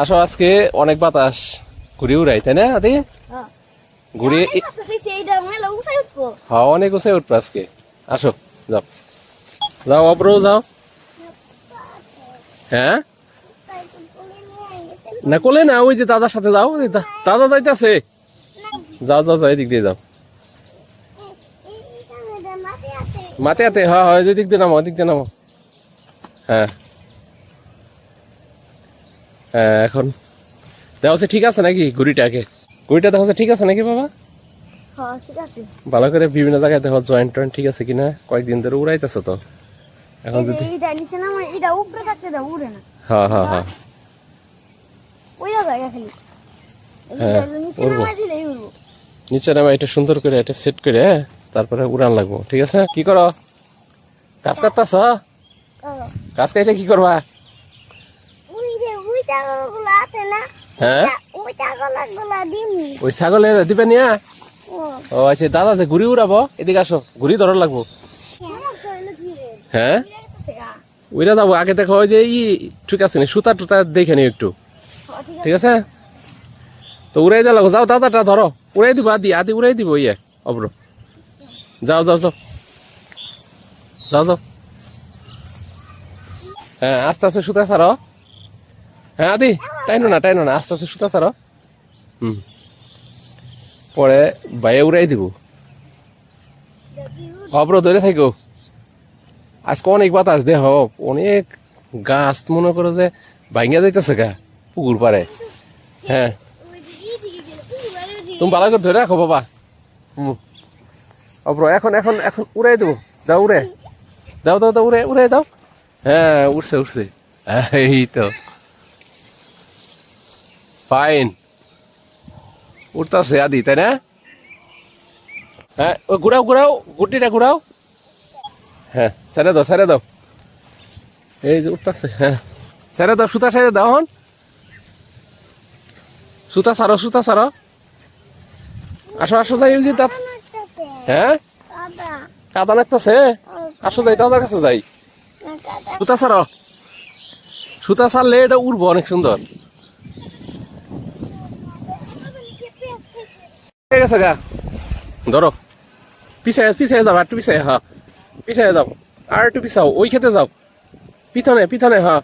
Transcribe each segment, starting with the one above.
আসো, আজকে অনেক বাতাস, ঘুরে উড়াই, তাই না আদি? ঘুরে হ্যাঁ, অনেক উঁচাই উঠবো আজকে। আসো, যাও যাও, অপরও যাও। হ্যাঁ, না কোলে না, ওই যে দাদার সাথে যাও, দাদা যাইতেছে। যাও যাও যাও, এদিক দিয়ে যাও। মাতে হাতে, হ্যাঁ হ্যাঁ, এদিক দিয়ে নামো, এদিক দিয়ে নামো। হ্যাঁ হ্যাঁ, এখন দেখা হচ্ছে ঠিক আছে নাকি? ঘুড়িটা দেখা হচ্ছে ঠিক আছে নাকি বাবা? ভালো করে বিভিন্ন জায়গায় দেখো জয়েন্ট টয়েন্ট ঠিক আছে কিনা, কয়েকদিন ধরে উড়াইতেছে তো। এখন যদি হ্যাঁ হ্যাঁ হ্যাঁ হ্যাঁ, উড়বো। নিচে নামে এটা সুন্দর করে এটা সেট করে তারপরে উড়ান লাগবো, ঠিক আছে? কি করো, কাজ করতেছ? কাজ কাইটা কি করবা? হ্যাঁ, ওই ছাগলের দিবে নিয়া। ও আচ্ছা, দাদা যে ঘুড়ি উড়াবো, এদিকে আসো, ঘুড়ি ধরার লাগবো। হ্যাঁ, উড়া যাবো। আগে দেখো ওই যে ঠিক আছে, সুতা টুতা দেখে নিও একটু, ঠিক আছে? তো উড়াই দেওয়া লাগবো। যাও, দাদাটা ধরো, উড়াই দিব, আদি আদি উড়াই দিব। অব্র, যাও যাও যাও যাও যাও। হ্যাঁ, আস্তে আস্তে সুতা ছাড়ো। হ্যাঁ আদি, টাইনো না, আস্তে আস্তে সুতা ছাড়ো। পরে বাইরে উড়াই দিব। অব্র ধরে থাকো। আজকে অনেক বাতাস, দেহ অনেক গাছ মনে করো যে ভাঙ্গা যাইতেছে গা পুকুর পাড়ে। হ্যাঁ, তুমি ভালো করে ধরে রাখো বাবা। অব্র, এখন এখন এখন উড়াই দেবো। দাও উড়ে দাও, দাও দাও, উড়ে দাও। হ্যাঁ, উঠছে। এই তো ফাইন, উঠতেছে আদি, তাই না? হ্যাঁ, ওই ঘুরাও গুটিটা ঘুরাও। হ্যাঁ, ছেড়ে দাও। এই যে উঠতেছে। হ্যাঁ, ছেড়ে দাও, সুতা ছেড়ে দাও। হন, সুতা ছাড়ো। আসো যাই, ওই যে দাঁত। হ্যাঁ, কাদা লাগতেছে। আসো যাই, দাদার কাছে যাই। সুতা ছাড়লে এটা উড়বো অনেক সুন্দর। ঠিক আছে গা, ধরো। পিছিয়ে যাও, একটু পিছিয়ে। হ্যাঁ, পিছিয়ে যাও, আর একটু পিছাও, ওই খেতে যাও। পিছনে হ্যাঁ,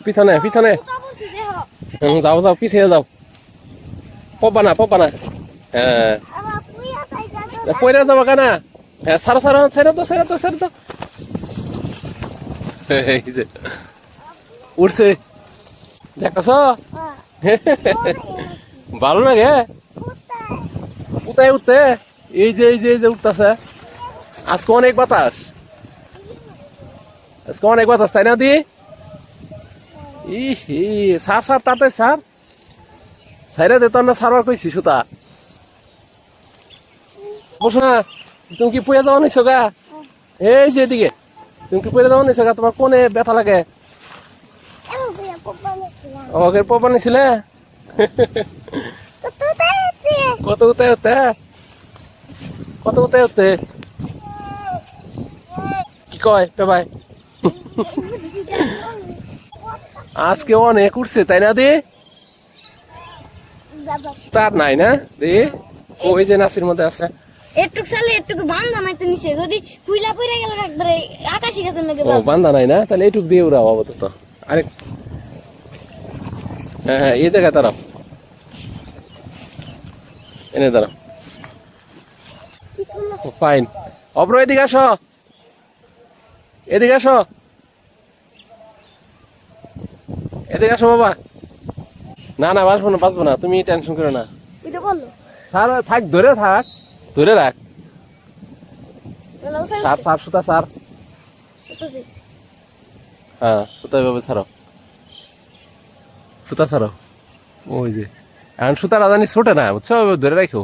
পিছনে যাও, পিছিয়ে যাও। পব্বা না। হ্যাঁ, পয়রা যাবো কেনা। হ্যাঁ, ছেড়ে দাও। এই যে উঠছে, দেখতেছ? ভালো লাগে উঠতে। এই যে উঠতেছে। আজকে অনেক বাতাস, তাই না দি? সার তাতে ছাইরা দে, তোর না সারবার কইছি সুতা। বসো না, তুমি কি পুয়া যাওয়া নিছো গা? এই যে এদিকে, তুমি কি পুয়া যাওয়া নিছো গা? তোমার কোনে ব্যথা লাগে? আমাকে পপা নিছিলে? কত উঠতে কি কয় ভাই? আজকে অনেক উঠছে, তাই না দি? তার নাই না দি, ওই যে নাসির মধ্যে আছে। বান্ধা নাই না, তাহলে এইটুক দিয়ে উড়াও আপাতত। আরেক, হ্যাঁ, এই জায়গায় দাঁড়াও, এনে দাঁড়াও। ফাইন। অব্র, এদিকে আসো। এদিকে আসো বাবা। না বাঁচবো না, তুমি টেনশন করো না। থাক, ধরে রাখ। সুতা ছাড়। হ্যাঁ, সুতা এভাবে ছাড়ো। ওই যে এখন সুতা রাজানি ছোটে না, বুঝছো? ধরে রাখো।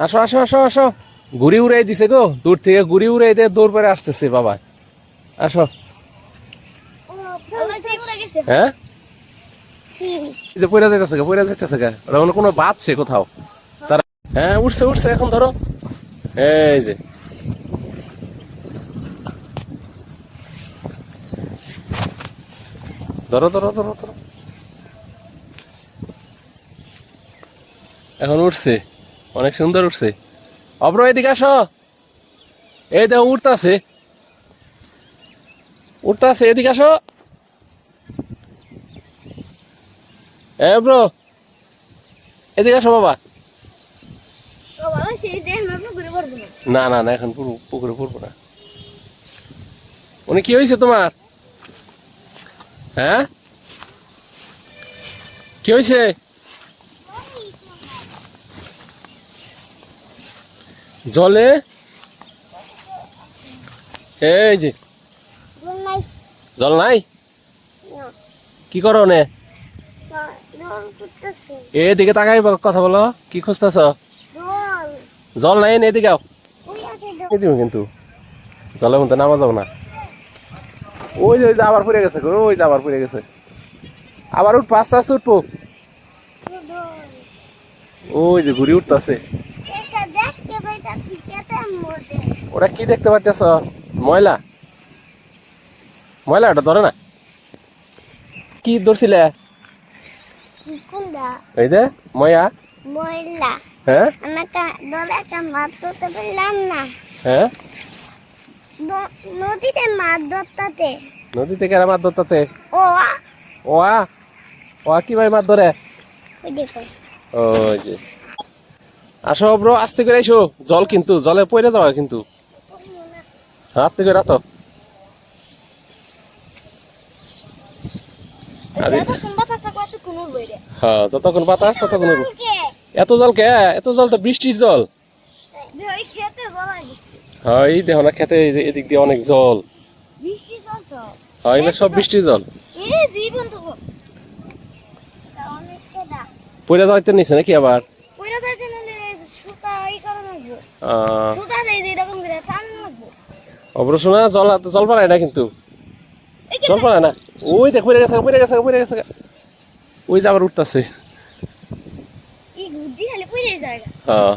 আসো। ঘুড়ি উড়াই দিছে গো, দূর থেকে ঘুড়ি উড়াই দিয়ে দৌড় করে আসতেছে বাবা। আসো। হ্যাঁ, পয়রা যাইতেছে গা, ওটা কোনো বাঁচছে কোথাও। তারা হ্যাঁ, উঠছে। এখন ধরো, এই যে ধরো ধরো ধরো ধরো এখন উঠছে অনেক সুন্দর উঠছে অব্র এদিকে আসো এই দেখো উঠতেছে উঠতেছে এদিকে আসো ব্রো এদিকে আসো বাবা না না না এখন পুকুরে পড়বো না উনি কি হয়েছে তোমার হ্যাঁ কি হয়েছে জলে এই যে জল নাই কি করো নে এদিকে তাকাই কথা বলো কি খুঁজতেছ জল নাই এদিকে দিব কিন্তু জলের মধ্যে নামা যাবো না ওই যে আবার পড়ে গেছে ওই যে আবার পড়ে গেছে আবার উঠবো আস্তে আস্তে উঠবো ওই যে ঘুরি উঠতেছে ওরা কি দেখতে পাচ্ছ ময়লা ময়লা ওটা ধরে না কি ধরছিলে এই যে ময়া ময়লা হ্যাঁ আমাকে দোলাটা মাছ ধরতে পারলাম না হ্যাঁ নদীতে মাছ ধরতে নদী থেকে মাছ ধরতে ও ও কি ভাই মাছ ধরে ওই দেখো ওই যে আসো ব্রো আস্তে করে আইসো জল কিন্তু জলে পড়ে যাওয়া কিন্তু আস্তে করে রাতো হ্যাঁ যতক্ষণ বাতাস ততক্ষণ এত জল কে এত জল তো বৃষ্টির জল হ্যাঁ এই দেখো না খেতে এদিক দিয়ে অনেক জল হ্যাঁ এবার সব বৃষ্টির জল পড়ে যাইতে নিছে নাকি আবার অবশ্য না জল জল পাড়ায় না কিন্তু জল পাড়ায় না ওই দেখ পড়ে গেছে পড়ে গেছে পড়ে গেছে ওই যে আবার উঠতেছে এই গুড্ডি খালি পড়ে যায় হ্যাঁ